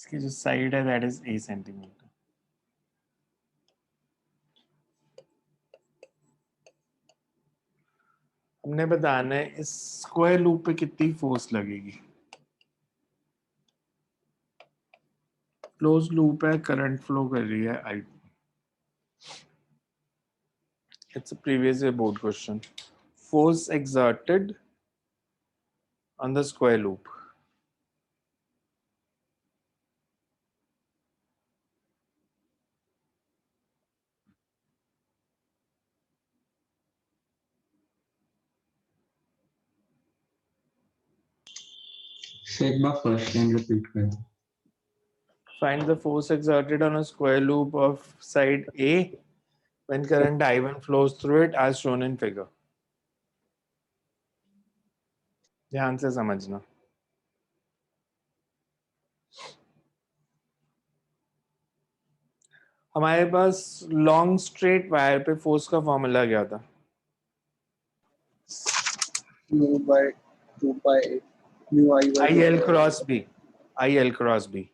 इसकी जो साइड है दैट इज ए सेंटीमीटर। हमने बताना है इस स्क्वायर लूप पे कितनी फोर्स लगेगी। क्लोज लूप है, करंट फ्लो कर रही है I. It's a previous year board question. Force exerted on the square loop. Sigma first line repeat कर दो। Find the force exerted on a square loop of side A when current I1 flows through it as shown in figure. ध्यान से समझना। हमारे पास long straight wire पे force का formula क्या था? mu by 2 pi mu I by I L cross B. I L cross B.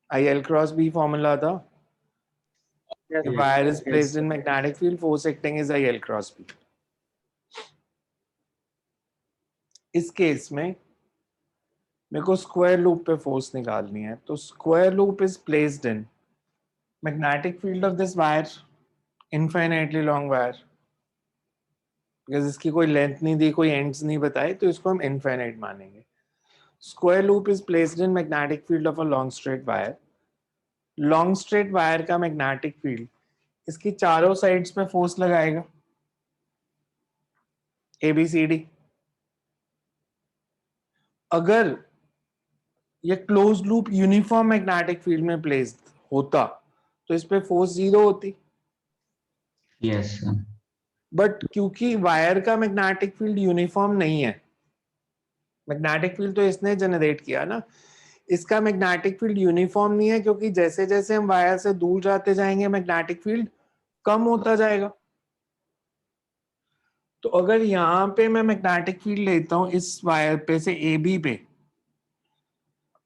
I L cross B formula था। Yes, The wire is yes. placed in magnetic field, force acting is IL cross B. इस case में मेरे को square loop पे force निकालनी है, तो square loop is placed in magnetic field of this wire, infinitely long wire, because इसकी कोई लेंथ नहीं दी, कोई एंड्स नहीं बताए, तो इसको हम इनफाइनाइट मानेंगे। Square loop is placed in magnetic field of a long straight wire. Long straight wire का मैग्नेटिक फील्ड इसकी चारों साइड्स पे फोर्स लगाएगा, ए बी सी डी। अगर ये close loop uniform magnetic field में प्लेस्ड होता तो इस पे फोर्स 0 होती। Yes sir. बट क्योंकि वायर का मैग्नेटिक फील्ड यूनिफॉर्म नहीं है, मैग्नेटिक फील्ड तो इसने जनरेट किया ना, इसका मैग्नेटिक फील्ड यूनिफॉर्म नहीं है, क्योंकि जैसे जैसे हम वायर से दूर जाते जाएंगे मैग्नेटिक फील्ड कम होता जाएगा। तो अगर यहां पे मैं मैग्नेटिक फील्ड लेता हूं इस वायर पे से ए बी पे,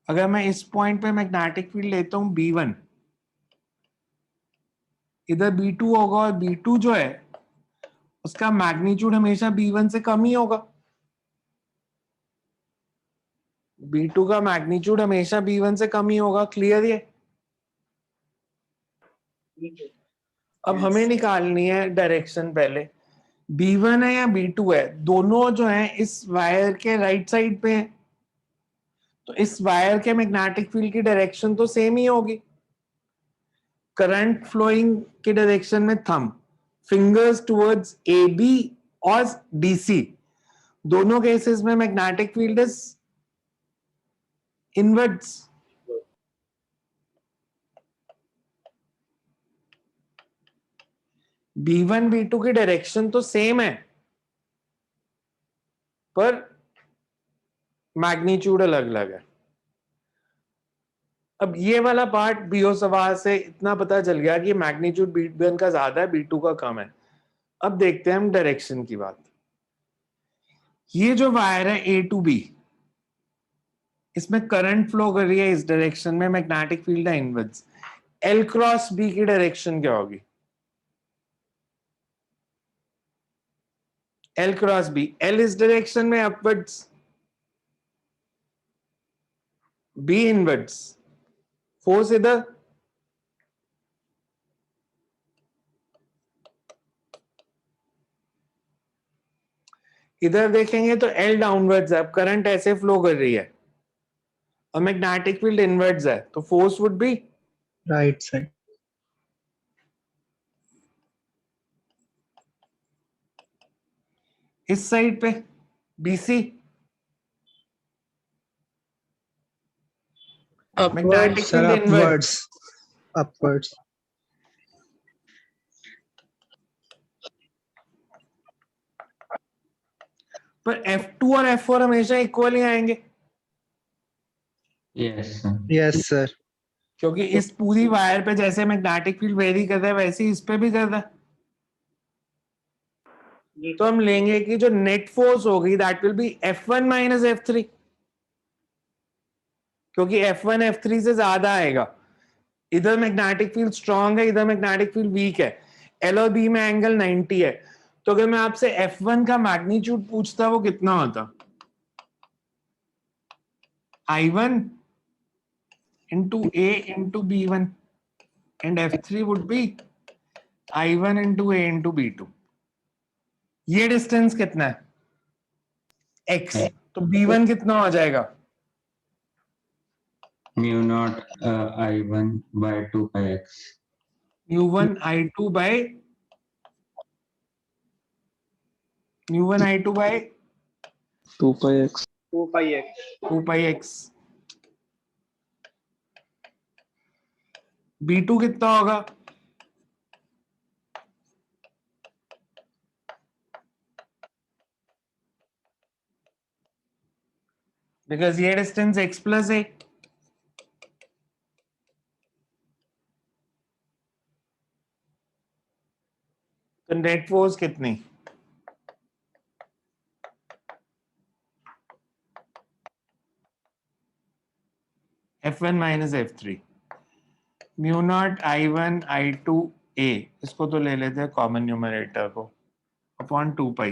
अगर मैं इस पॉइंट पे मैग्नेटिक फील्ड लेता हूं B1, इधर B2 होगा, और B2 जो है उसका मैग्नीट्यूड हमेशा B1 से कम ही होगा। B2 का मैग्नीट्यूड हमेशा B1 से कम ही होगा। क्लियर ये? अब हमें निकालनी है डायरेक्शन। पहले B1 है या B2 है, दोनों जो है इस वायर के राइट साइड पे है, तो इस वायर के मैग्नेटिक फील्ड की डायरेक्शन तो सेम ही होगी। करंट फ्लोइंग की डायरेक्शन में thumb, fingers towards A B और DC, दोनों केसेस में magnetic field is inwards. B1 B2 की डायरेक्शन तो सेम है, पर मैग्नीट्यूड अलग अलग है। अब ये वाला पार्ट बीओ सवाल से इतना पता चल गया कि मैग्नीट्यूड B1 का ज्यादा है, B2 का कम है। अब देखते हैं हम डायरेक्शन की बात। ये जो वायर है A to B, इसमें करंट फ्लो कर रही है इस डायरेक्शन में, मैग्नेटिक फील्ड है इनवर्ड्स। L क्रॉस B की डायरेक्शन क्या होगी? L क्रॉस B, L इस डायरेक्शन में अपवर्ड्स, B इनवर्ड्स, फोर्स इधर। इधर देखेंगे तो L डाउनवर्ड्स है, अब करंट ऐसे फ्लो कर रही है और मैग्नेटिक फील्ड इनवर्ड्स है, तो force would be right side. इस साइड पे BC। Magnetic Sir, field inwards, upwards. पर F2 और F4 हमेशा इक्वल ही आएंगे, यस सर। Yes, sir. क्योंकि इस पूरी वायर पे जैसे मैग्नेटिक फील्ड वेरी कर रहा है वैसे ही इस पे भी कर रहा है। तो हम लेंगे कि जो नेट फोर्स होगी that will be F1 minus F3, क्योंकि F1 F3 से ज्यादा आएगा। इधर मैग्नेटिक फील्ड स्ट्रांग है, इधर मैग्नेटिक फील्ड वीक है। L और B में एंगल 90 है, तो अगर मैं आपसे F1 का मैग्नीट्यूड पूछता वो कितना होता? I1 into A into B1 and F3 would be I1 into A into B2। ये डिस्टेंस कितना है? X। तो B1 कितना हो जाएगा? mu naught I1 by 2 pi x. U1 I2 by U1 I2 by 2 pi x. 2 pi x 2 pi x। B2 कितना होगा? Because ये डिस्टेंस x प्लस है। तो नेट फोर्स कितनी? F1 minus F3 mu naught I1 I2 A, इसको तो ले लेते हैं कॉमन न्यूमरेटर को, अपॉन 2 पाई।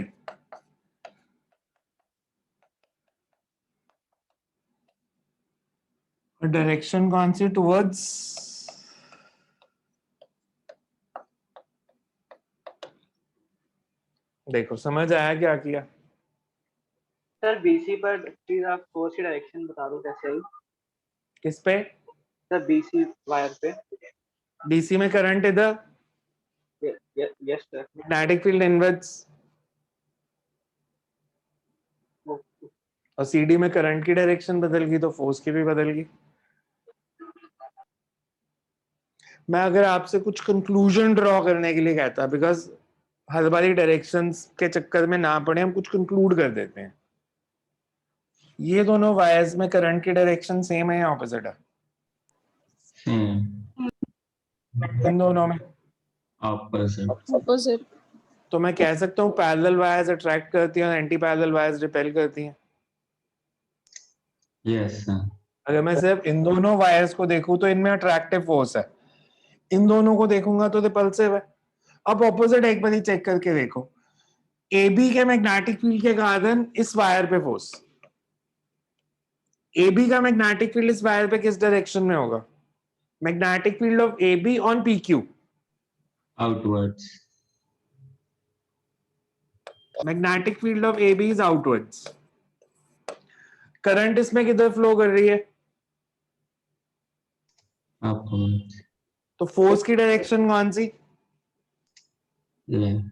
डायरेक्शन कौन सी? टुवर्ड्स, देखो समझ आया क्या किया? सर BC पर प्लीज आप फोर्स की डायरेक्शन बता दो कैसे आई। किस पे? सर BC वायर पे। DC में करंट इधर, yes sir. Magnetic field inwards, और CD में करंट की डायरेक्शन बदल गई तो फोर्स की भी बदल गई। मैं अगर आपसे कुछ कंक्लूजन ड्रॉ करने के लिए कहता, बिकॉज हर बारी डायरेक्शंस के चक्कर में ना पड़े, हम कुछ कंक्लूड कर देते हैं। ये दोनों वायर्स में करंट की डायरेक्शन सेम है या ऑपोजिट है? Same. इन दोनों में Opposite. Opposite. तो मैं कह सकता हूँ पैरेलल वायर्स अट्रैक्ट करती हैं और एंटी पैरेलल वायर्स रिपेल करती हैं। Yes, sir. अगर मैं सिर्फ इन दोनों वायर्स को देखूं तो इनमें अट्रैक्टिव फोर्स है, इन दोनों को देखूंगा तो रिपल्सिव है। अब ऑपोजिट एक बार चेक करके देखो, AB के मैग्नेटिक फील्ड के कारण इस वायर पे फोर्स, AB का मैग्नेटिक फील्ड इस वायर पे किस डायरेक्शन में होगा? Magnetic field of AB on PQ, Outwards. Magnetic field of AB is outwards. Current इसमें किधर फ्लो कर रही है? Upwards. तो फोर्स की डायरेक्शन कौन सी? Left.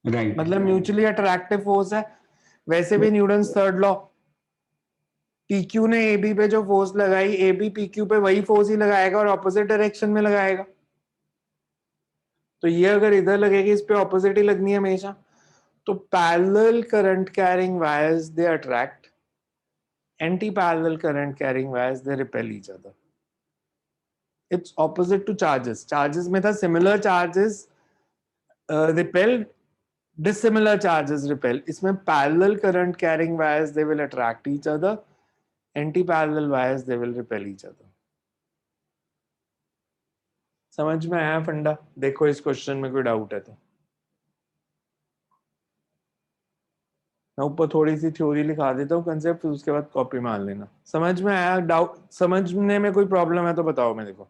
Right. मतलब म्यूचुअली अट्रैक्टिव फोर्स है। वैसे भी न्यूटन्स थर्ड लॉ, PQ ने AB पे जो फोर्स लगाई, AB PQ पे वही फोर्स ही लगाएगा और ऑपोजिट डायरेक्शन में लगाएगा। तो ये अगर इधर लगेगी, इस पे ऑपोजिट ही लगनी है हमेशा। तो parallel current carrying wires they attract, anti parallel current carrying wires they repel each other. It's opposite two charges. Charges में था similar charges repel, dissimilar charges repel। इसमें parallel current carrying wires they will attract each other, anti parallel wires they will repel each other। समझ में आया फंडा? देखो इस question में कोई डाउट है तो मैं ऊपर थोड़ी सी थ्योरी लिखा देता हूँ, कंसेप्ट, उसके बाद कॉपी मार लेना। समझ में आया? डाउट समझने में कोई प्रॉब्लम है तो बताओ। मैं देखो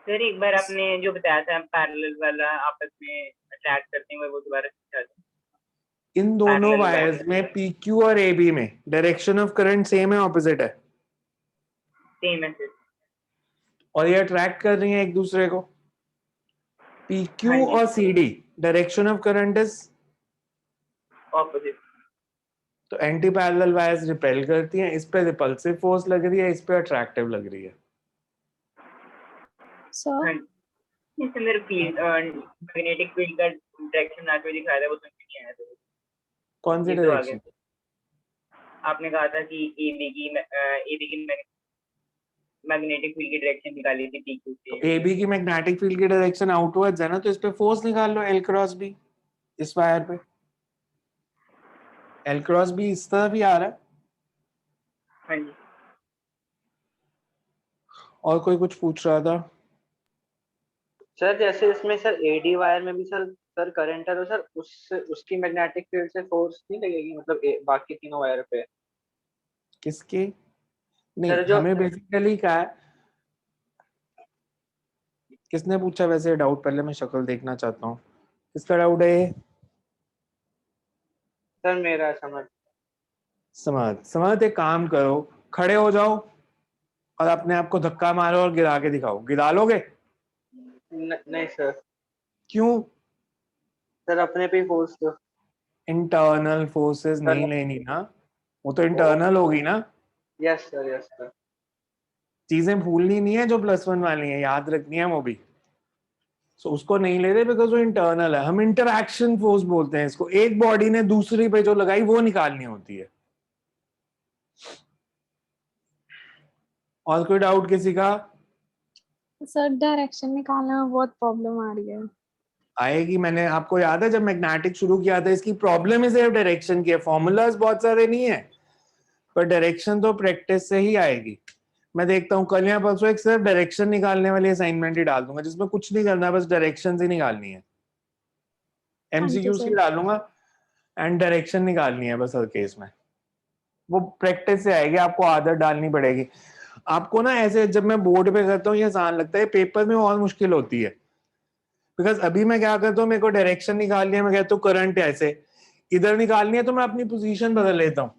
सर एक बार आपने जो बताया था पैरेलल वाला आपस में अट्रैक्ट करते हैं वो दोबारा समझा दो। इन दोनों Parallel वायर्स wires। में PQ और AB में डायरेक्शन ऑफ करंट सेम है ऑपोजिट है? सेम है सर। और ये अट्रैक्ट कर रही हैं एक दूसरे को। PQ हाँ जी। और CD direction of current is opposite. तो एंटी पैरेलल वायर्स रिपेल करती हैं। इस पे रिपल्सिव फोर्स लग रही है, इस पे अट्रैक्टिव लग रही है। Sir, हाँ जी। इससे मेरे फील्ड मैग्नेटिक फील्ड का डायरेक्शन आज में दिखाया था वो समझ नहीं आया था। कौन सी ये तो आ गया। डायरेक्शन? आपने कहा था कि AB की मैग्नेटिक फील्ड की डायरेक्शन निकाली थी PQ से। AB की मैग्नेटिक फील्ड की डायरेक्शन आउटवर्ड्स है ना, तो इस पे फोर्स निकाल लो L क्रॉस B। इस वायर पे L क्रॉस B इस तरफ ही आ रहा है। हाँ जी। और कोई कुछ पूछ रहा था? सर जैसे इसमें सर एडी वायर में भी सर करंट है तो सर उसकी मैग्नेटिक फील्ड से फोर्स नहीं लगेगी मतलब बाकी तीनों वायर पे? किसकी? नहीं, सर जो हमें बेसिकली क्या है, किसने पूछा वैसे डाउट? पहले मैं शक्ल देखना चाहता हूँ, किसका डाउट है ये? सर मेरा समझ। समझ समझ, एक काम करो, खड़े हो जाओ और अपने आप को धक्का मारो और गिरा के दिखाओ। गिरा लोगे? नहीं सर। क्यों? सर अपने पे ही फोर्स तो। इंटरनल फोर्सेस नहीं लेनी ना, वो तो इंटरनल होगी ना। Yes sir yes sir. चीजें भूलनी नहीं है जो +1 वाली है, याद रखनी है वो भी। सो उसको नहीं ले रहे बिकॉज वो इंटरनल है। हम इंटरैक्शन फोर्स बोलते हैं इसको। एक बॉडी ने दूसरी पे जो लगाई वो निकालनी होती है। और कोई डाउट किसी का? सर डायरेक्शन निकालने में बहुत प्रॉब्लम आ रही है। आएगी। मैंने आपको याद है जब मैग्नेटिक शुरू किया था, इसकी प्रॉब्लम ही सिर्फ डायरेक्शन की है। फॉर्मूलाज बहुत सारे नहीं है, पर डायरेक्शन तो प्रैक्टिस से ही आएगी। मैं देखता हूँ कल या परसों एक सिर्फ डायरेक्शन निकालने वाली असाइनमेंट ही डाल दूंगा, जिसमें कुछ नहीं करना, बस डायरेक्शन ही निकालनी है। हाँ जी MCQs की सर। डालूंगा एंड डायरेक्शन निकालनी है बस हर केस में। वो प्रैक्टिस से आएगी, आपको आदत डालनी पड़ेगी। आपको ना ऐसे जब मैं बोर्ड पे करता हूँ ये आसान लगता है, पेपर में और मुश्किल होती है। बिकॉज अभी मैं क्या करता हूँ, मेरे को डायरेक्शन निकालनी है, मैं कहता हूँ करंट ऐसे इधर निकालनी है, तो मैं अपनी पोजीशन बदल लेता हूँ।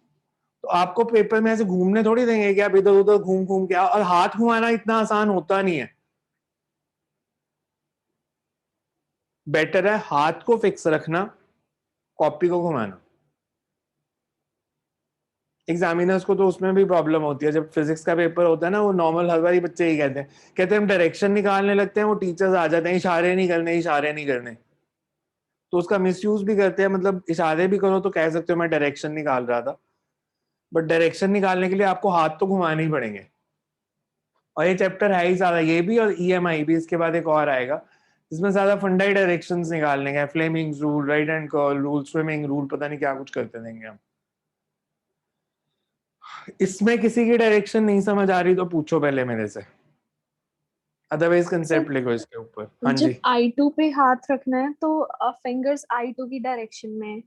तो आपको पेपर में ऐसे घूमने थोड़ी देंगे कि आप इधर उधर घूम घूम के, और हाथ घुमाना इतना आसान होता नहीं है। बेटर है हाथ को फिक्स रखना, कॉपी को घुमाना। एग्जामिनर्स को तो उसमें भी प्रॉब्लम होती है। जब फिजिक्स का पेपर होता है ना, वो नॉर्मल हर बारी बच्चे ही कहते हैं हम डायरेक्शन निकालने लगते हैं, वो टीचर्स आ जाते हैं इशारे नहीं करने, इशारे नहीं करने। तो उसका मिसयूज भी करते हैं, मतलब इशारे भी करो तो कह सकते हो मैं डायरेक्शन निकाल रहा था, बट डायरेक्शन निकालने के लिए आपको हाथ तो घुमाने ही पड़ेंगे। और ये चैप्टर है ही ज्यादा, ये भी और EMI भी, इसके बाद एक और आएगा जिसमें ज्यादा फंडाई डायरेक्शंस निकालने का। Fleming's rule, right hand curl rule, swimming rule, पता नहीं क्या कुछ करते देंगे हम। इसमें किसी की डायरेक्शन नहीं समझ आ रही तो पूछो पहले मेरे से, अदरवाइज कंसेप्ट लिखो इसके ऊपर। हाँ जब जी। I2 पे हाथ रखना है तो फिंगर्स I2 की डायरेक्शन में है,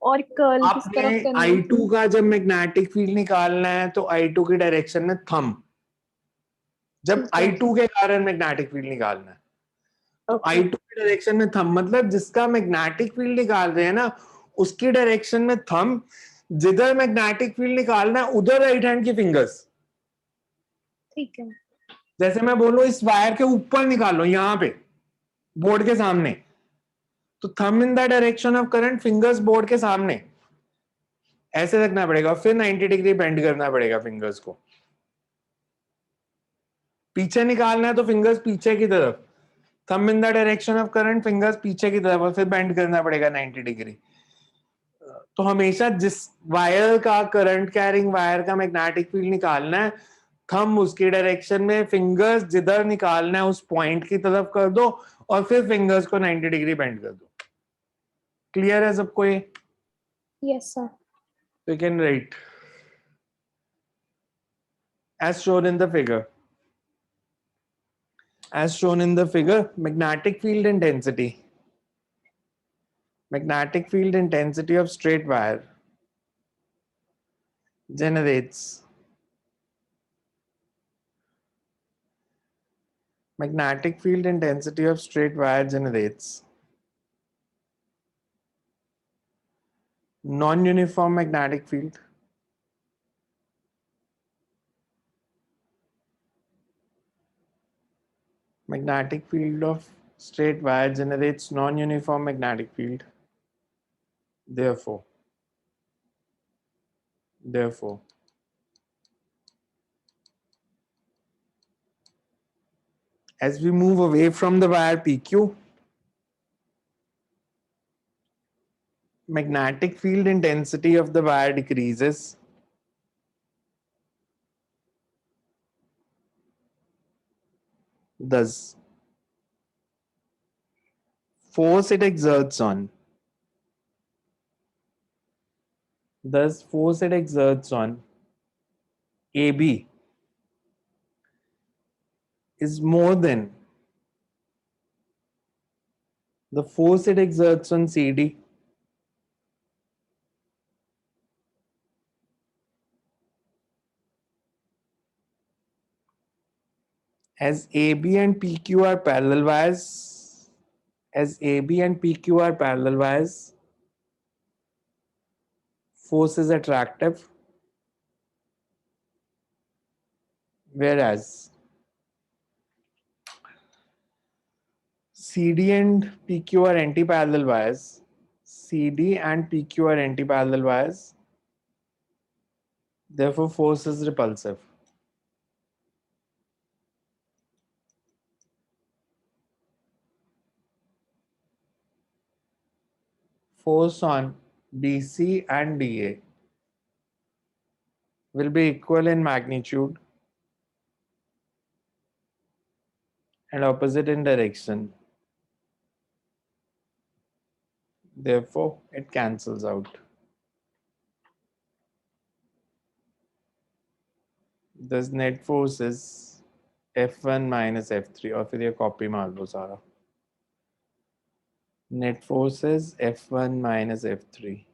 और कर्ल किस आपने तरफ करना है? I2 का जब मैग्नेटिक फील्ड निकालना है तो I2 की डायरेक्शन में थंब, जब ठीक है। I2 के कारण मैग्नेटिक फील्ड निकालना है तो ओके। I2 की डायरेक्शन में थंब, मतलब जिसका मैग्नेटिक फील्ड निकाल रहे हैं ना उसकी डायरेक्शन में थंब, जिधर मैग्नेटिक फील्ड निकालना है उधर राइट हैंड की फिंगर्स। ठीक है। जैसे मैं बोलूं इस वायर के ऊपर निकालो, यहां पे बोर्ड के सामने, तो thumb in the direction of current, fingers board के सामने ऐसे रखना पड़ेगा, फिर 90 डिग्री बेंड करना पड़ेगा फिंगर्स को। पीछे निकालना है तो फिंगर्स पीछे की तरफ, thumb in the direction of current, fingers पीछे की तरफ, और फिर बेंड करना पड़ेगा 90 डिग्री। तो हमेशा जिस वायर का, करंट कैरिंग वायर का मैग्नेटिक फील्ड निकालना है, थंब उसकी डायरेक्शन में, फिंगर्स जिधर निकालना है उस पॉइंट की तरफ कर दो, और फिर फिंगर्स को 90 डिग्री बेंड कर दो। क्लियर है सबको ये? Yes sir. You can write as shown in the figure. As shown in the figure, magnetic field intensity. Magnetic field intensity of straight wire generates magnetic field intensity of straight wire generates non-uniform magnetic field. Magnetic field of straight wire generates non-uniform magnetic field. Therefore, as we move away from the wire PQ, magnetic field intensity of the wire decreases. Thus, force it exerts on AB is more than the force it exerts on CD. As AB and PQ are parallel wires, force is attractive, whereas CD and PQ are anti-parallel wires. Therefore, force is repulsive. Force on BC and DA will be equal in magnitude and opposite in direction. Therefore, it cancels out. Thus, net force is F1 minus F3, और फिर ये copy मार लो सारा. Net force is F1 minus F3.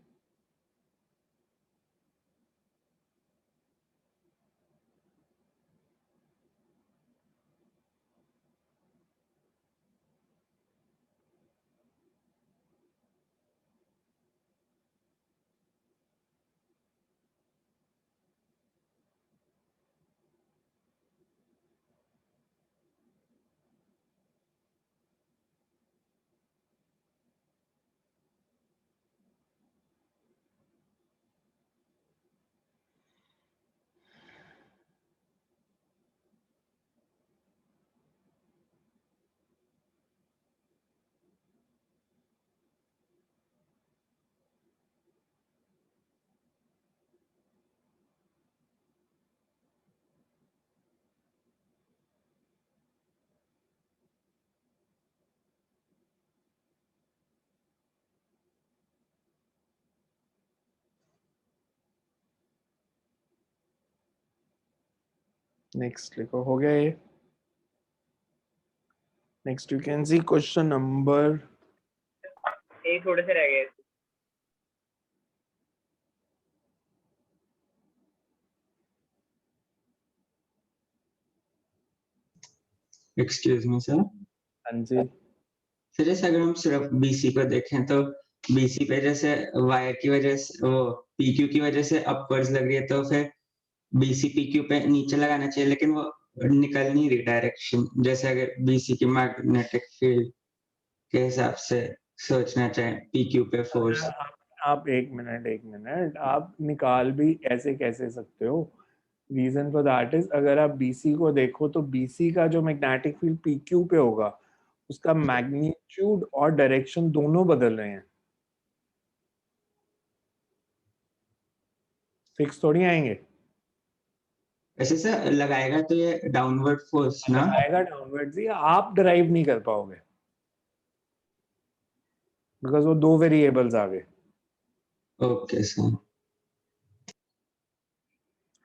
Next लिखो, हो गया ये. Next you can see question number एक थोड़े से रह गए. Excuse me sir. हाँ जी. फिर जैसे अगर हम सिर्फ बीसी को देखें तो बीसी पे जैसे वायर की वजह से वो पीक्यू की वजह से अपवर्ड्स लग रही है, तो फिर बीसी पीक्यू पे नीचे लगाना चाहिए, लेकिन वो निकल नहीं रही डायरेक्शन. जैसे अगर बीसी की मैग्नेटिक फील्ड के हिसाब से सोचना चाहें पीक्यू पे फोर्स. आप एक मिनट आप निकाल भी ऐसे कैसे सकते हो. रीजन फॉर दैट इज, अगर आप बीसी को देखो तो बीसी का जो मैग्नेटिक फील्ड पीक्यू पे होगा उसका मैग्नीट्यूड और डायरेक्शन दोनों बदल रहे हैं. फिक्स थोड़ी आएंगे. ऐसे से लगाएगा तो ये डाउनवर्ड फोर्स ना आएगा डाउनवर्ड्स ही, आप ड्राइव नहीं कर पाओगे बिकॉज वो दो वेरिएबल्स आ गए. Okay sir.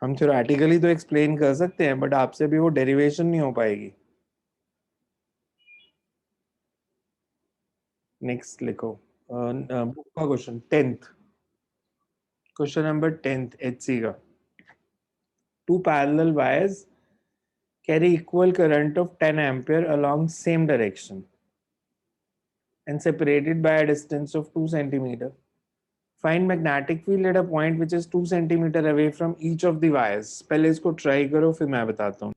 हम थ्योरेटिकली तो एक्सप्लेन कर सकते हैं बट आपसे भी वो डेरिवेशन नहीं हो पाएगी. नेक्स्ट लिखो बुक का question 10th, question number 10th HC का. Two parallel wires carry equal current of 10 ampere along same direction and separated by a distance of 2 centimeter. Find magnetic field at a point which is 2 centimeter away from each of the wires. पहले इसको try करो फिर मैं बताता हूँ.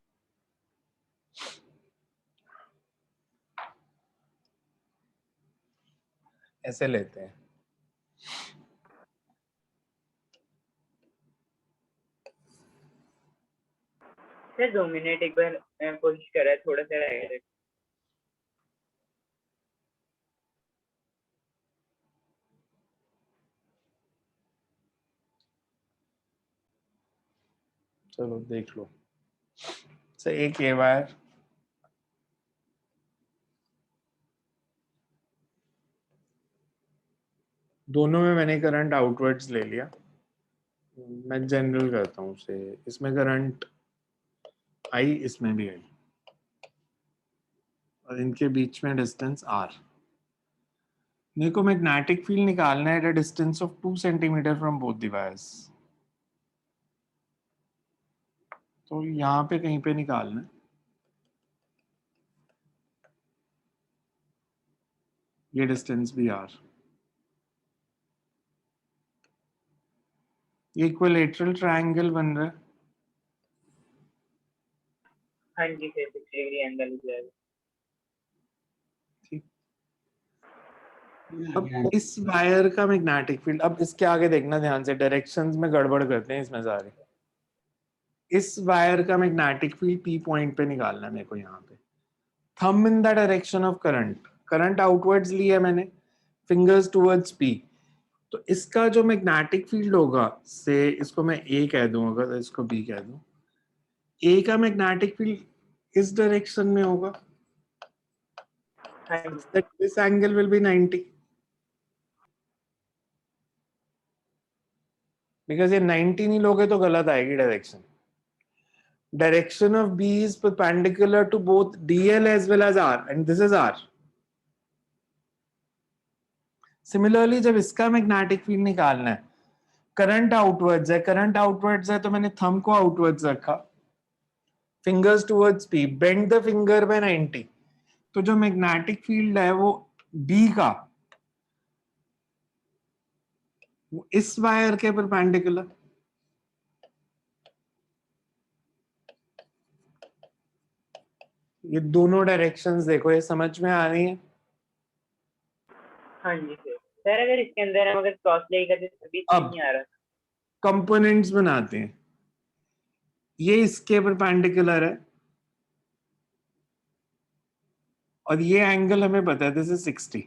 ऐसे लेते हैं. सर 2 मिनट एक बार कोशिश कर रहा है, थोड़ा सा रह गया. चलो देख लो. एक ये वायर, दोनों में मैंने करंट आउटवर्ड्स ले लिया. मैं जनरल करता हूँ उसे. इसमें करंट आई, इसमें भी आई. और इनके बीच में डिस्टेंस r। मेरे को मैग्नेटिक फील्ड निकालना है at a distance of 2 centimetre from both the wires. तो यहाँ पे कहीं पे निकालना है। ये डिस्टेंस भी r। ये इक्विलेटरल ट्रायंगल बन रहा है। हाँ जी सर 6 डिग्री एंगल हो जाएगा। ठीक। अब इस वायर का मैग्नेटिक फील्ड, अब इसके आगे देखना ध्यान से, डायरेक्शंस में गड़बड़ करते हैं इसमें सारे। इस वायर का मैग्नेटिक फील्ड P पॉइंट पे निकालना है मेरे को। यहाँ पे thumb in the direction of current, current outwards लिया मैंने, फिंगर्स टुवर्ड्स P। तो इसका जो मैग्नेटिक फील्ड होगा, से इसको मैं A कह दूं, अगर इसको B कह दूं, A का मैग्नेटिक फील्ड इस डायरेक्शन में होगा। हाँ जी That this angle will be 90 because ये 90 नहीं लोगे तो गलत आएगी direction. Direction of B is perpendicular to both DL as well as R, and this is R. Similarly, जब इसका मैग्नेटिक फील्ड निकालना है, करंट आउटवर्ड्स है, करंट आउटवर्ड्स है तो मैंने थंब को आउटवर्ड्स रखा, fingers towards P, bend the finger by 90। तो जो मैग्नेटिक फील्ड है वो B का, वो इस वायर के परपेंडिकुलर। ये दोनों डायरेक्शंस देखो, ये समझ में आ रही है? हाँ जी सर अगर इसके अंदर हम अगर क्रॉस ले करते तो भी अब नहीं आ रहा। कंपोनेंट्स बनाते हैं। ये इसके परपेंडिकुलर है और ये एंगल हमें पता है, दिस इज 60।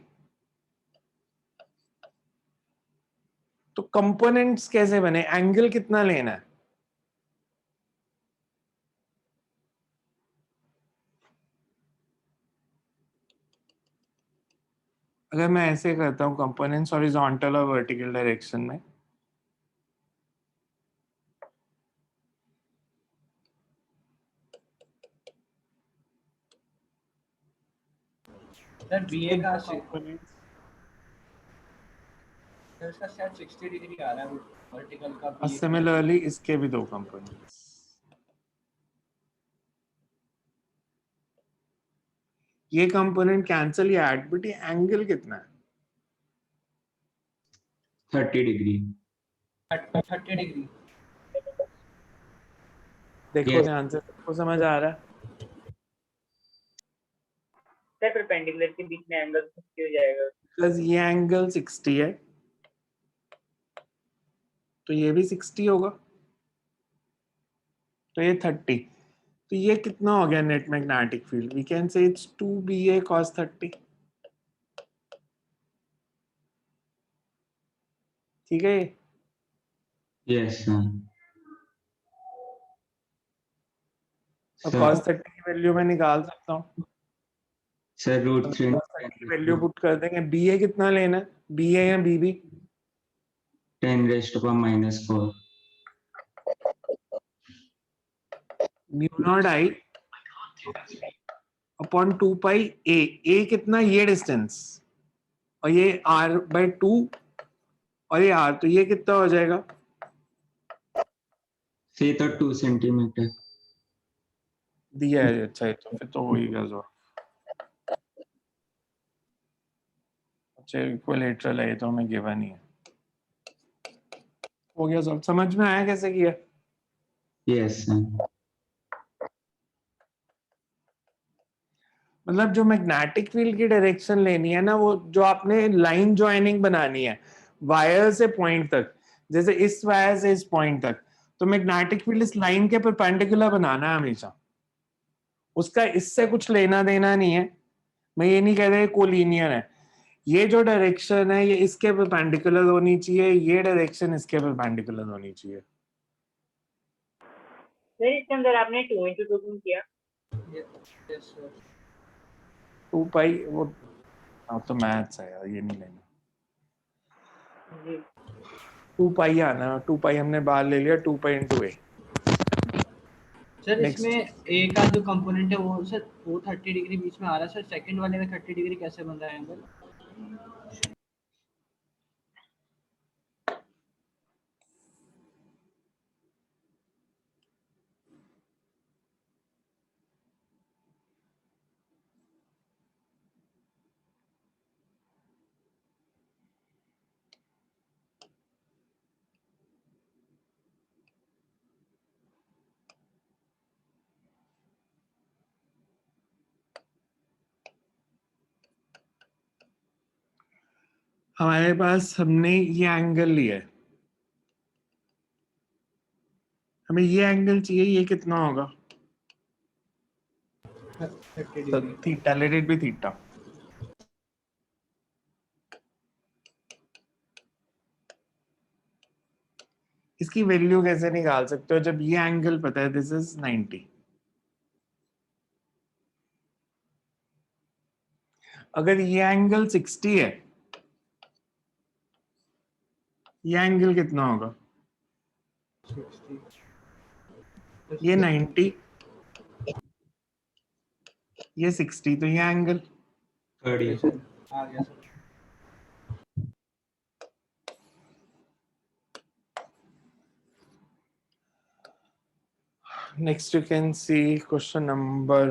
तो कंपोनेंट्स कैसे बने, एंगल कितना लेना है? अगर मैं ऐसे करता हूं कंपोनेंट्स हॉरिजॉन्टल और वर्टिकल डायरेक्शन में, सर बीए का कंपोनेंट्स सर इसका शायद 60 डिग्री आ रहा है वर्टिकल का और BA सिमिलरली इसके भी दो कंपोनेंट्स। ये कंपोनेंट कैंसिल या ऐड, बट ये एंगल कितना है? 30 डिग्री। 30 डिग्री। देखो Yes. ध्यान से, सबको समझ आ रहा है? सर परपेंडिकुलर के बीच में एंगल 60 हो जाएगा। प्लस ये एंगल 60 है तो ये भी 60 होगा, तो ये 30। तो ये कितना हो गया net magnetic field? We can say it's 2BA cos 30। ठीक है? Yes sir. अब cos 30 की वैल्यू मैं निकाल सकता हूँ। सर रूट 3 cos 30 की वैल्यू पुट कर देंगे। BA कितना लेना है? BA या BB? 10⁻⁻⁴ mu naught I upon 2 pi A। A कितना? ये डिस्टेंस, और ये R/2 और ये R, तो ये कितना हो जाएगा? से तो 2 सेंटीमीटर दिया है। अच्छा है, तो फिर तो वही गजो। अच्छा इक्विलेटरल है, ये तो हमें गिवन ही है। हो गया सब, समझ में आया कैसे किया? Yes sir. मतलब जो मैग्नेटिक फील्ड की डायरेक्शन लेनी है ना, वो जो आपने लाइन ज्वाइनिंग बनानी है वायर से पॉइंट तक, जैसे इस वायर से इस पॉइंट तक, तो मैग्नेटिक फील्ड इस लाइन के परपेंडिकुलर बनाना है हमेशा। उसका इससे कुछ लेना देना नहीं है। मैं ये नहीं कह रहा कोलिनियर है। ये जो डायरेक्शन है ये इसके परपेंडिकुलर होनी चाहिए, ये डायरेक्शन इसके परपेंडिकुलर होनी चाहिए। सर इसके अंदर आपने 2 × 2 क्यों किया? Yes sir. 2 पाई वो तो मैथ्स है यार, ये नहीं लेना। जी 2 पाई आना, 2 पाई हमने बाहर ले लिया, 2 पाई × A। Sir Next. इसमें ए का जो कंपोनेंट है वो सर वो 30 डिग्री बीच में आ रहा है सर, सेकंड वाले में 30 डिग्री कैसे बन रहा है एंगल? हमारे पास हमने ये एंगल लिया है, हमें ये एंगल चाहिए, ये कितना होगा? 30 तो degree. Theta, let it be theta. इसकी वैल्यू कैसे निकाल सकते हो जब ये एंगल पता है, दिस इज 90। अगर ये एंगल 60 है, ये एंगल कितना होगा? 60 ये 90, ये 60, तो ये एंगल 30। सर आ गया sir. next you can see question number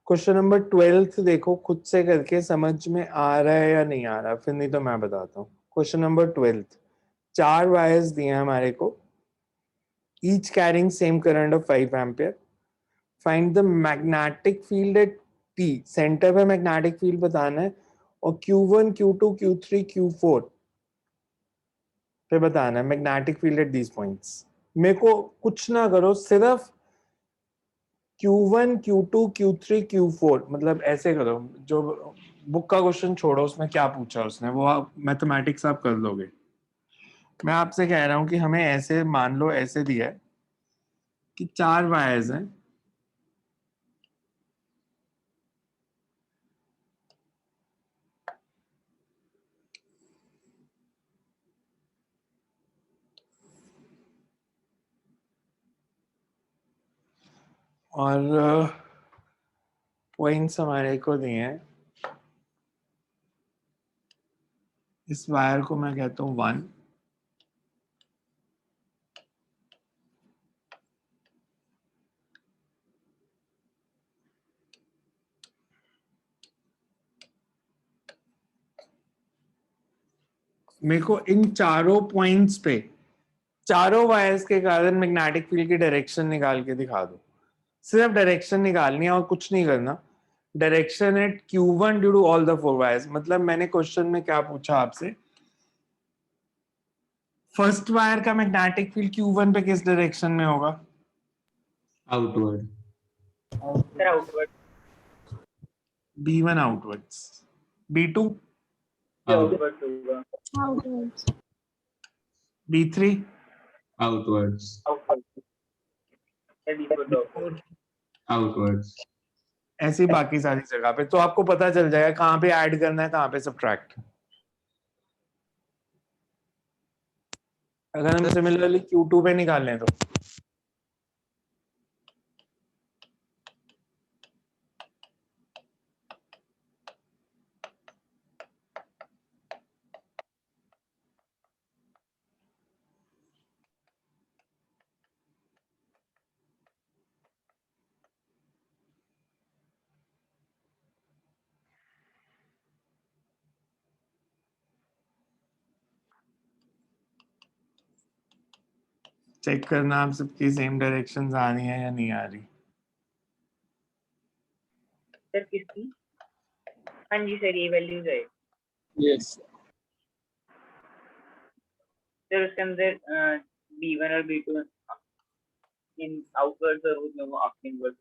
question number 12 देखो, खुद से करके समझ में आ रहा है या नहीं आ रहा, फिर नहीं तो मैं बताता हूँ। क्वेश्चन नंबर 12, 4 वायर्स दिए हैं हमारे को, each carrying same current of 5 ampere. Find the magnetic field at T, centre पे मैग्नेटिक फील्ड बताना है, और Q1, Q2, Q3, Q4 पे बताना है magnetic field at these points. मेरे को कुछ ना करो, सिर्फ Q1, Q2, Q3, Q4 मतलब ऐसे करो, जो बुक का क्वेश्चन छोड़ो, उसमें क्या पूछा उसने वो आप मैथमेटिक्स आप कर लोगे। मैं आपसे कह रहा हूं कि हमें ऐसे मान लो, ऐसे दिया है कि 4 वायर्स हैं, और पॉइंट्स हमारे को दिए हैं। इस वायर को मैं कहता हूं 1, मेरे को इन चारों पॉइंट्स पे चारों वायर्स के कारण मैग्नेटिक फील्ड की डायरेक्शन निकाल के दिखा दो। सिर्फ डायरेक्शन निकालनी है और कुछ नहीं करना। Direction at Q1 due to all the 4 wires, मतलब मैंने क्वेश्चन में क्या पूछा आपसे, फर्स्ट वायर का मैग्नेटिक फील्ड Q1 पे किस डायरेक्शन में होगा? Outward. Sir outward. B1 outwards, B2 outward होगा। Outwards. B3 outwards. Outward. Sir B4 B4, outwards. ऐसे ही बाकी सारी जगह पे। तो आपको पता चल जाएगा कहाँ पे ऐड करना है, कहाँ पे सब्ट्रैक्ट। अगर हम सिमिलरली Q2 पे निकाल लें तो चेक करना आप सबकी सेम डायरेक्शंस आ रही हैं या नहीं आ रही। सर किसकी? हाँ जी सर, ये वैल्यूज है Yes. सर। उसके अंदर B1 और B2 इन आउटवर्ड्स और उसमें वो इनवर्ड्स।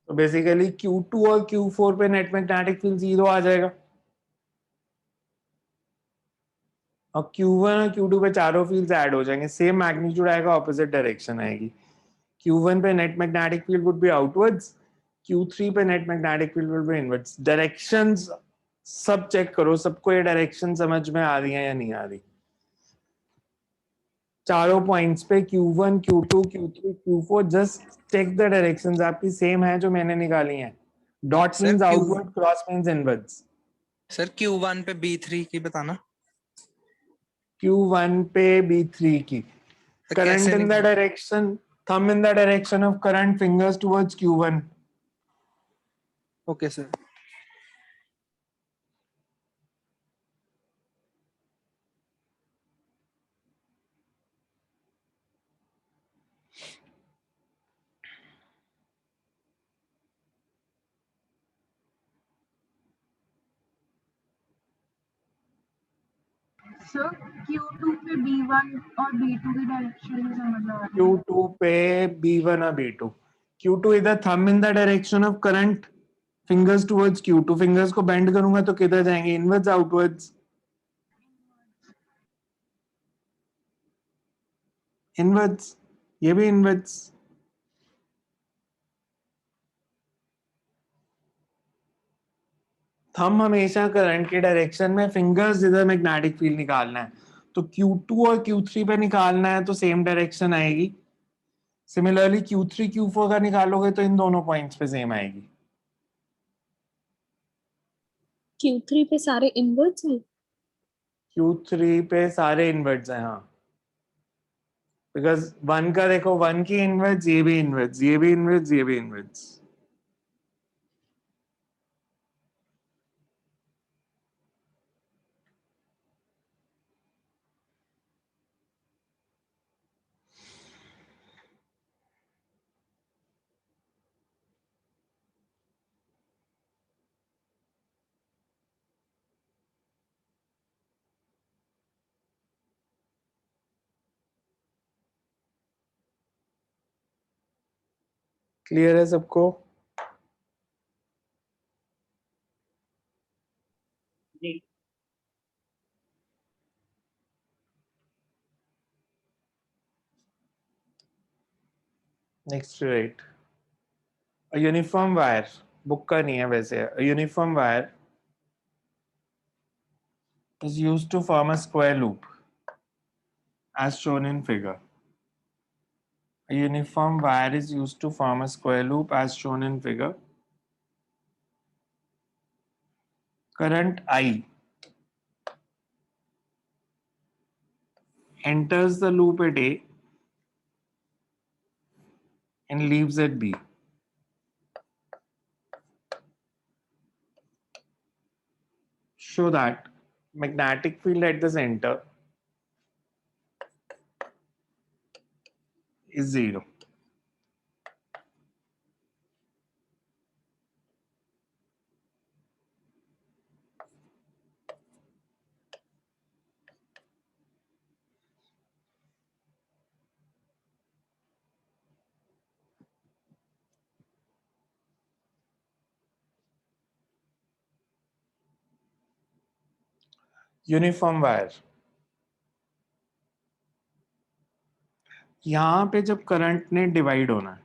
तो बेसिकली Q2 और Q4 पे नेट मैग्नेटिक फील्ड 0 आ जाएगा। और Q1 और Q2 पे चारों फील्ड्स ऐड हो जाएंगे, सेम मैग्नीट्यूड आएगा, ऑपोजिट डायरेक्शन आएगी। Q1 पे net magnetic field would be outwards, Q3 पे net magnetic field would be inwards. Directions सब चेक करो, सबको ये डायरेक्शन समझ में आ रही है या नहीं आ रही। चारों पॉइंट्स पे Q1, Q2, Q3, Q4 just check the directions आपकी सेम है जो मैंने निकाली हैं। Dot sir, means Q- outward, cross means inwards. Sir Q1 पे B3 की बताना। Q1 पे B3 की तो current कैसे in the direction, thumb in the direction of current, fingers towards Q1. Okay sir. Sir Q2 पे B1 और B2 की डायरेक्शन नहीं समझ आ रही। Q2 पे B1 और B2. Q2 इधर thumb in the direction of current, fingers towards Q2. fingers को bend करूंगा तो किधर जाएंगे? Inwards, outwards? Inwards. ये भी inwards. थंब हमेशा करंट के डायरेक्शन में, फिंगर्स इधर मैग्नेटिक फील्ड निकालना है, तो Q2 और Q3 पे निकालना है तो सेम डायरेक्शन आएगी। सिमिलरली Q3 Q4 का निकालोगे तो इन दोनों पॉइंट्स पे सेम आएगी। Q3 पे सारे इनवर्ड्स हैं। Q3 पे सारे इनवर्ट्स हैं, हाँ, बिकॉज 1 का देखो, 1 की इनवर्ट्स, ये भी इनवर्ट्स, ये भी इनवर्ट्स, ये भी इनवर्ट्स। क्लियर है सबको? जी next right, a uniform wire, book का नहीं है वैसे, a uniform wire is used to form a square loop as shown in figure. A uniform wire is used to form a square loop as shown in figure. Current I enters the loop at A and leaves at B. Show that magnetic field at the center is 0. Uniform wire, यहां पे जब current ने divide होना है,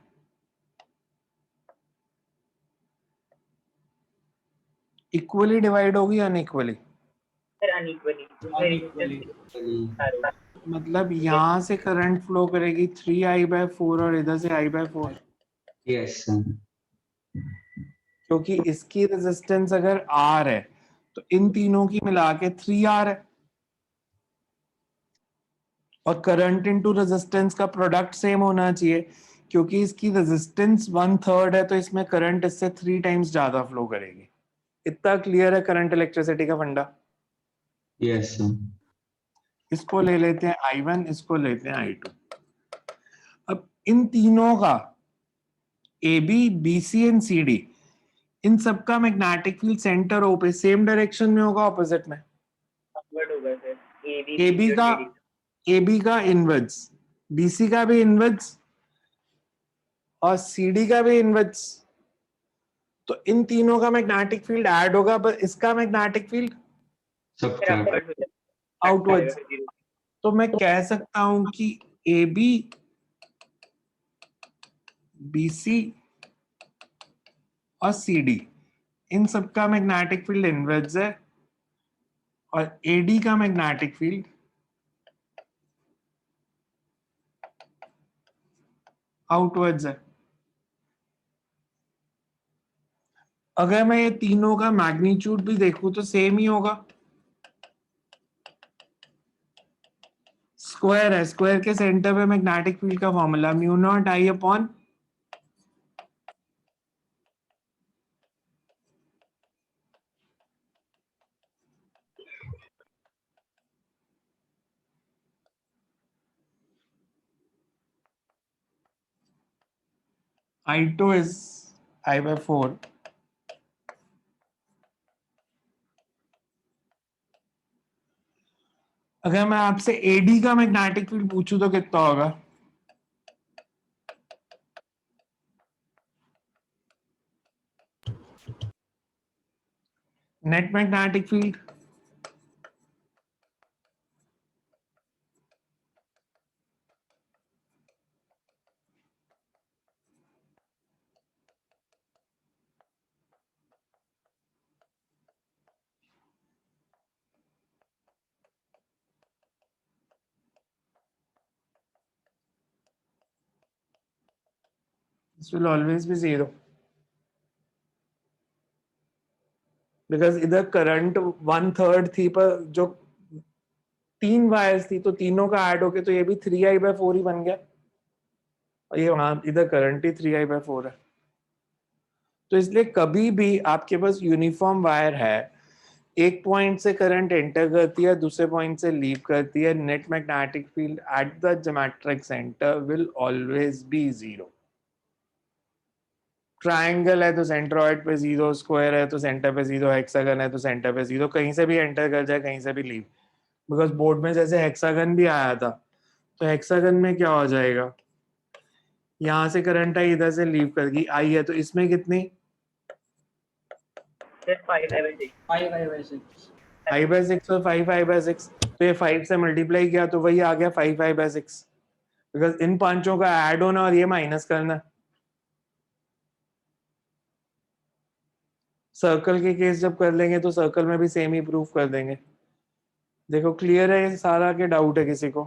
equally divide होगी या unequally? Sir unequally, मतलब यहां से करंट फ्लो करेगी 3I/4 और इधर से I/4, यस क्योंकि इसकी रेजिस्टेंस अगर R है तो इन तीनों की मिला के 3R है, और करंट इनटू रेजिस्टेंस का प्रोडक्ट सेम होना चाहिए, क्योंकि इसकी रेजिस्टेंस 1/3 है तो इसमें करंट इससे 3 टाइम्स ज्यादा फ्लो करेगी। इतना क्लियर है करंट इलेक्ट्रिसिटी का फंडा? यस इसको ले लेते हैं I1, इसको लेते हैं I2। अब इन तीनों का AB, BC एंड CD, इन सबका मैग्नेटिक फील्ड सेंटर O पे सेम डायरेक्शन में होगा, ऑपोजिट में? अपवर्ड होगा सर। AB का इनवर्ड्स, BC का भी इनवर्ड्स और CD का भी इनवर्ड्स, तो इन तीनों का मैग्नेटिक फील्ड ऐड होगा, पर इसका मैग्नेटिक फील्ड सबका आउटवर्ड्स। तो मैं कह सकता हूं कि ए बी बी सी और सी डी इन सबका मैग्नेटिक फील्ड इनवर्ड्स है और एडी का मैग्नेटिक फील्ड आउटवर्ड्स है। अगर मैं ये तीनों का मैग्नीट्यूड भी देखूं तो सेम ही होगा, स्क्वायर है, स्क्वायर के सेंटर पे मैग्नेटिक फील्ड का formula mu not I upon I2 is I/4। अगर मैं आपसे एडी का मैग्नेटिक फील्ड पूछूं तो कितना होगा? Net magnetic field this will always be 0 because इधर करंट 1/3 थी, पर जो 3 वायर्स थी तो तीनों का ऐड होके तो ये भी 3I/4 ही बन गया और ये वहां इधर करंट ही 3I/4 है। तो इसलिए कभी भी आपके पास यूनिफॉर्म वायर है, एक पॉइंट से करंट एंटर करती है, दूसरे पॉइंट से लीव करती है, net magnetic field at the geometric centre will always be 0। Triangle है तो सेंट्रॉइड पे 0, स्क्वायर है तो सेंटर पे 0, हेक्सागन है तो सेंटर पे 0, कहीं से भी एंटर कर जाए कहीं से भी लीव। बिकॉज बोर्ड में जैसे हेक्सागन भी आया था, तो हेक्सागन में क्या हो जाएगा, यहाँ से करंट आई, इधर से लीव कर गई, आई है तो इसमें कितनी 5/6 I/6 और 5I/6, तो ये 5 से मल्टीप्लाई किया तो वही आ गया 5I/6, बिकॉज इन पांचों का ऐड होना और ये माइनस करना। सर्कल के केस जब कर लेंगे तो सर्कल में भी सेम ही प्रूफ कर देंगे। देखो क्लियर है ये सारा के डाउट है किसी को?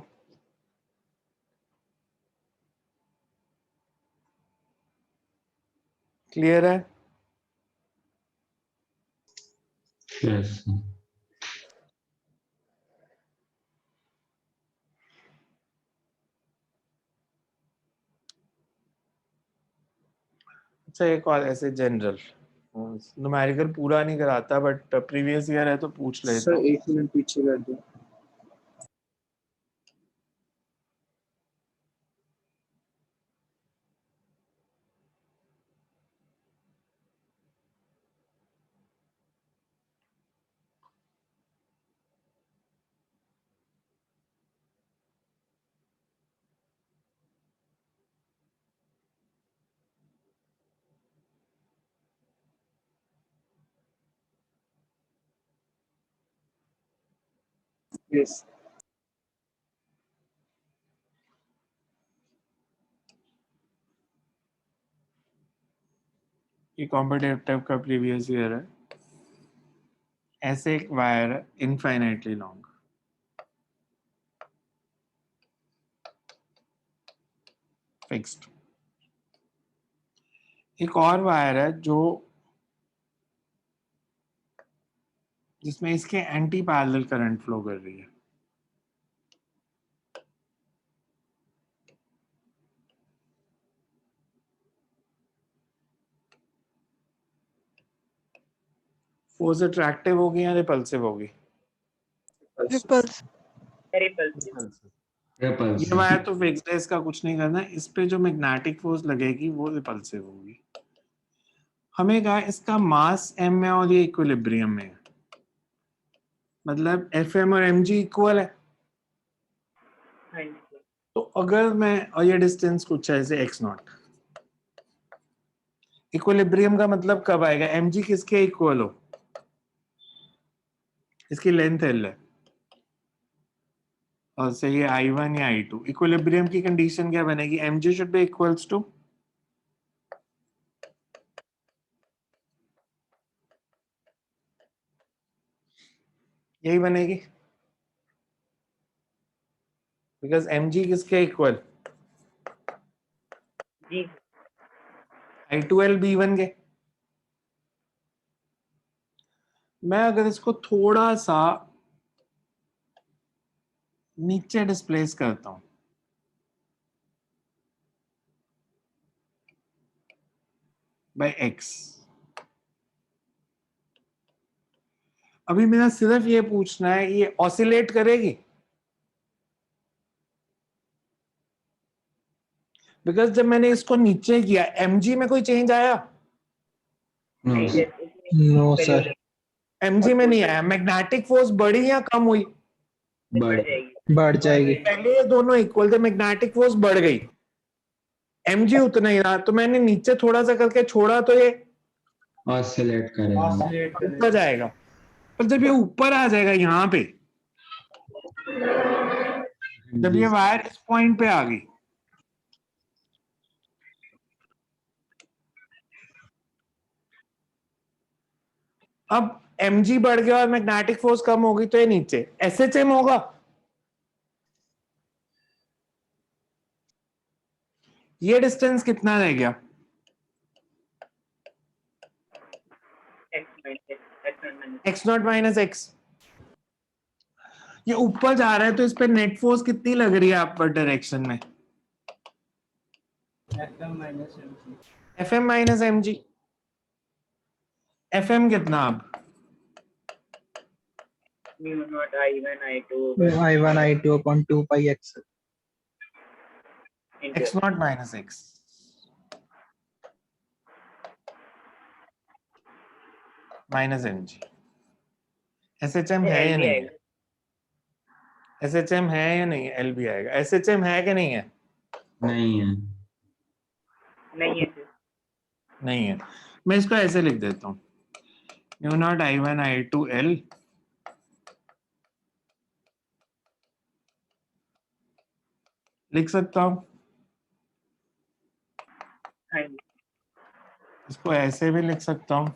क्लियर है? यस अच्छा, एक और ऐसे जनरल न्यूमेरिकल पूरा नहीं कराता बट प्रीवियस ईयर है तो पूछ लेता सर हूँ। 1 मिनट पीछे कर दो। यस ये कॉम्पिटिटिव का प्रीवियस ईयर है। ऐसे एक वायर है इनफाइनाइटली लॉन्ग, फिक्स्ड। एक और वायर है जो जिसमें इसके एंटी पैरेलल करंट फ्लो कर रही है। फोर्स अट्रैक्टिव होगी या रिपल्सिव होगी? रिपल्स। ये वायर तो फिक्स्ड है, इसका कुछ नहीं करना। इस पे जो मैग्नेटिक फोर्स लगेगी वो रिपल्सिव होगी। हमें कहा इसका मास m है और ये इक्विलिब्रियम में है, मतलब Fm और mg इक्वल है। तो अगर मैं, और ये डिस्टेंस कुछ है जैसे x0, इक्विलिब्रियम का मतलब कब आएगा, mg किसके इक्वल हो, इसकी लेंथ l है, और से ये I1 या I2 इक्विलिब्रियम की कंडीशन क्या बनेगी? mg should be equals to यही बनेगी, बिकॉज mg किसके इक्वल? जी I2L B1 के। मैं अगर इसको थोड़ा सा नीचे डिस्प्लेस करता हूं, बाय x, अभी मेरा सिर्फ ये पूछना है ये ऑसिलेट करेगी? बिकॉज जब मैंने इसको नीचे किया mg में कोई चेंज आया? नो नहीं सर, No, sir. mg में नहीं आया। मैग्नेटिक फोर्स बढ़ी या कम हुई? बढ़ बढ़ जाएगी। बढ़ जाएगी। पहले ये दोनों इक्वल थे, मैग्नेटिक फोर्स बढ़ गई, mg उतना ही रहा, तो मैंने नीचे थोड़ा सा करके छोड़ा तो ये ऑसिलेट करेगा। ऑसिलेट ऊपर करेगा। जाएगा। पर जब ये ऊपर आ जाएगा यहाँ पे, जब जी ये वायर इस पॉइंट पे आ गई, अब mg बढ़ गया और मैग्नेटिक फोर्स कम होगी तो ये नीचे SHM होगा। ये डिस्टेंस कितना रह गया? x minus x0 minus x। ये ऊपर जा रहा है तो इस पे नेट फोर्स कितनी लग रही है अपर डायरेक्शन में? FM minus mg। Fm minus mg। Fm कितना अब? Mu naught I1 I2 I1 I2 upon 2 pi x. into x0 minus x minus mg। SHM है या LB नहीं है? आएगा। SHM है या नहीं है? LB आएगा। SHM है कि नहीं है? नहीं है। नहीं है सर। नहीं है। मैं इसको ऐसे लिख देता हूँ, mu naught I1 I2 L लिख सकता हूँ। हाँ जी इसको ऐसे भी लिख सकता हूँ,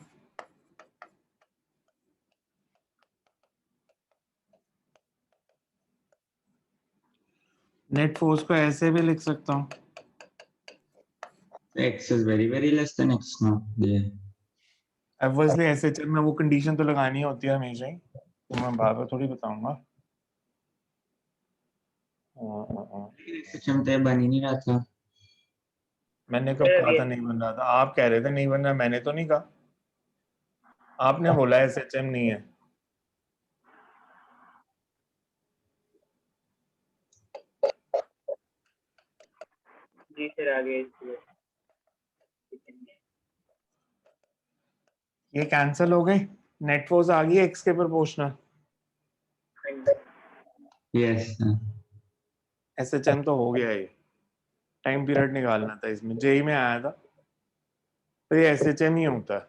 नेट फोर्स को ऐसे भी लिख सकता हूँ। x is very less than x naught there. Obviously SHM में वो कंडीशन तो लगानी होती है हमेशा ही, तो मैं बार बार थोड़ी बताऊंगा। क्षमता बन ही नहीं रहा था। मैंने कब कहा था नहीं बन रहा था? आप कह रहे थे नहीं बन रहा, मैंने तो नहीं कहा। आपने बोला SHM नहीं है। जी सर आगे ये कैंसिल हो गई, नेट फोर्स आ गई x के प्रोपोर्शनल। यस SHM तो हो गया ये, टाइम पीरियड निकालना था इसमें, जेई में आया था, तो ये SHM ही होता है।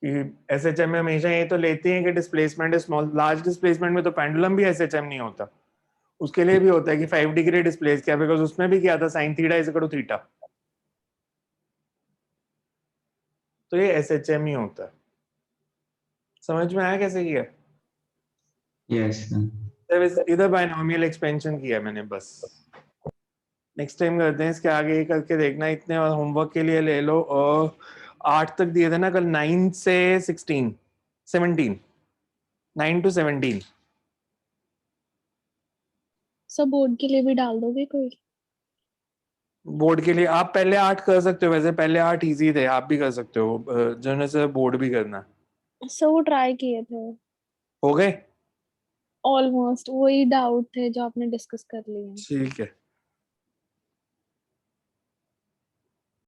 कि SHM में हमेशा ये तो लेती है कि डिस्प्लेसमेंट स्मॉल, लार्ज डिस्प्लेसमेंट में तो पेंडुलम भी SHM नहीं होता, उसके लिए भी होता है कि 5 डिग्री डिस्प्लेस किया, बिकॉज उसमें भी किया था sine theta is equal to theta, तो ये SHM ही होता है। समझ में आया कैसे किया? यस इधर बायनोमियल एक्सपेंशन किया मैंने बस। नेक्स्ट टाइम करते हैं इसके आगे ही करके देखना, इतने और होमवर्क के लिए ले लो। और 8 तक दिए थे ना कल, 9 से 16 17 9 to 17। सब बोर्ड के लिए भी डाल दोगे कोई? बोर्ड के लिए आप पहले 8 कर सकते हो, वैसे पहले 8 इजी थे, आप भी कर सकते हो, जिन्होंने से बोर्ड भी करना है। सब वो ट्राई किए थे हो गए? ऑलमोस्ट, वही डाउट थे जो आपने डिस्कस कर लिए हैं। ठीक है।